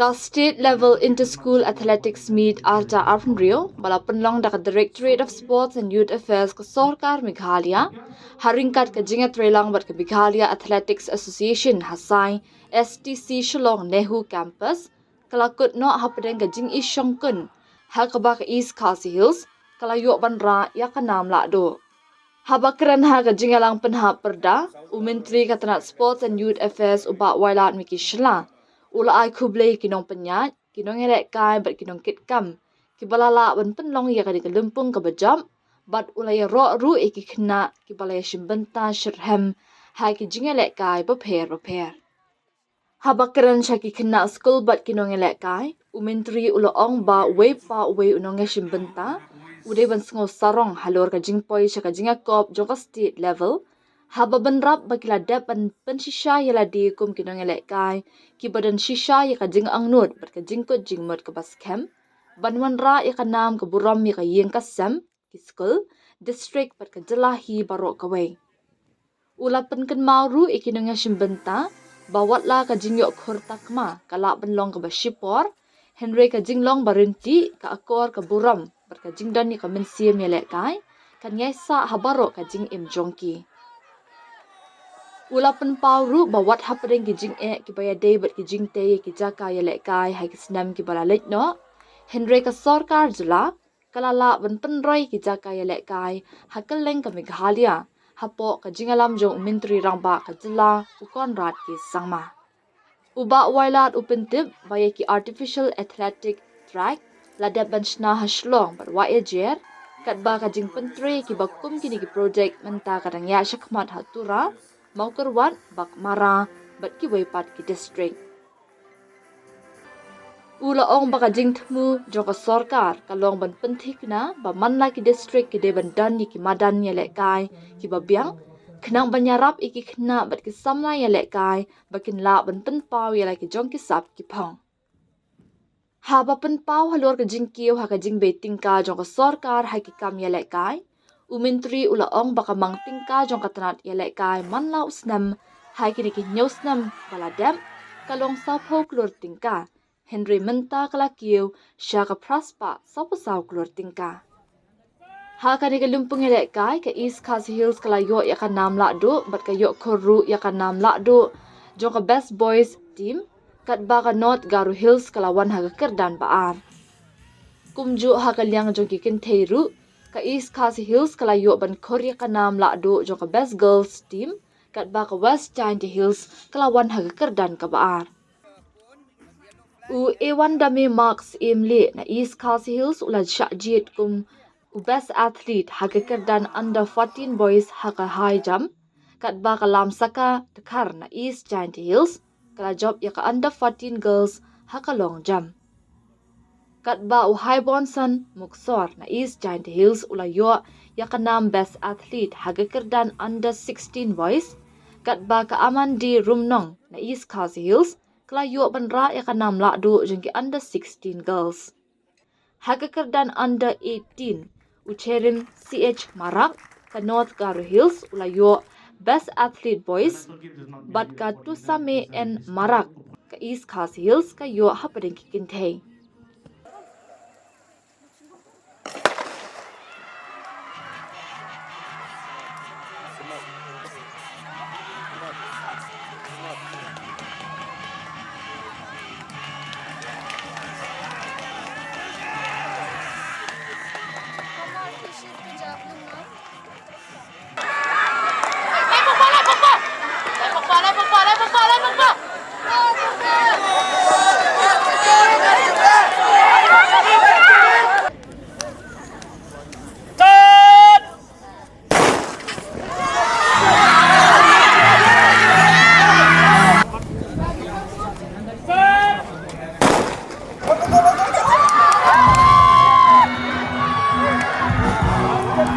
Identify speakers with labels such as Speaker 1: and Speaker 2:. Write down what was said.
Speaker 1: Ka state level inter-school athletics meet arta arfnrio bala penlong da Directorate of Sports and Youth Affairs ka Sorkar Meghalaya haringkat ka jingat relang bat ka Meghalaya Athletics Association hasai STC Shillong Nehu Campus kalakut no hapadeng ka jing isyongkun hakaba ka East Khasi Hills kalayok banra ya ka nam lahduh. Habakran ha ka jingalang penha perda Menteri Katanat Sports and Youth Affairs uba wailat miki Syllad ula ai kublei kinong penyat kinong elek kai bat kinong kitkam kibalala ban penlong ya ka di kelempung ka bejam bat ula ya ro ru iki kena kibala ya shimbenta shirhem hai ki jingelek kai beper habakran syaki kena school bat kinong elek kai Menteri ula ong ba we pa we unong ya shimbenta ude ban sengo sarong halor ka jingpoi syaka jingakop jong ka state level haba benrap bakila dapan pensisha yala di kum kinong elek kai ki badan shisha ya ka jing angnut bat ka jingkut jingmut ka bas kem banwan ra ya ka nam ka buram ya ka yeng ka sem ki school district bat ka jelahi barok ka wei ula pen ken mauru ikinong ya shimbenta bawat la ka jingyok khur takma kala benlong ka basipor Henry ka jinglong barinti ka akor ka buram bat ka jingdan ya ka mensiam yelek kai kan yaisa habaro ka jing im jongki ula pen pauru bawat hapadeng ki jing ki baya day bat ki jing te ki jaka ya lek kai hai ki snam ki bala lek no Henry ka Sorkar jula kalala ban penroi ki jaka ya lek kai hakeleng ka Meghalaya hapo ka jingalam jong Menteri rangba ka jila ukon rat ki sangma uba wailat upentip baya ki artificial athletic track ladap ban shna hashlong bat wa ejer kat ba ka jing pentre ki bakum kini ki project menta kadang ya shakmat hatura mau kerwat bak mara bat ki weipat ki district ula ong baka jing thmu jong ka Sorkar kalong ban penthik na ba manla ki district ki de ban dan ki madan ya lek kai ki ba biang khnang banyarap iki khna bat ki samla ya lek kai bakin la ban pen pau ya ki jong ki sap ki phang ha ba pen pau halor ka jing kiu ha ka jing be tingka jong ka Sorkar ha ki kam ya lek kai Menteri ula ong baka mang tingka jong katanat yelek kai manla usnam hai kini ki nyosnam baladam kalong sapho klur tingka Henry menta kala kiu syaka praspa sapo saw klur tingka ha kani ka lumpung yelek kai ka East Khasi Hills kala yo ya ka nam lahduh bat ka yo khuru ya ka nam lahduh jong ka best boys team kat ba ka North Garu Hills kala wan ha ka kerdan baar kumju ha ka liang jong ki kintheiru ka East Khasi Hills kala yo ban Korea ka nam lahduh jong ka best girls team kat ba ka West Giant Hills kala wan ha ka kerdan ka baar u ewan dame marks emle na East Khasi Hills ula shajit kum u best athlete ha ka kerdan under 14 boys ha ka high jump kat ba ka lam saka takar na East Giant Hills kala job ya ka under 14 girls ha ka long jump kat ba u high bonson muksor na East Giant Hills ula yo ya ka nam best athlete haga kerdan under 16 boys kat ba ka aman di rumnong na East Khasi Hills kala yo banra ya ka nam lahduh jengki under 16 girls haga kerdan under 18 u cherim CH Marak ka North Garu Hills ula yo best athlete boys bat ka tusame en Marak ka East Khasi Hills ka yo hapadeng kikintay
Speaker 2: Lấy bóng qua, lấy bóng qua. Lấy bóng qua, lấy bóng qua, lấy bóng qua, lấy bóng qua.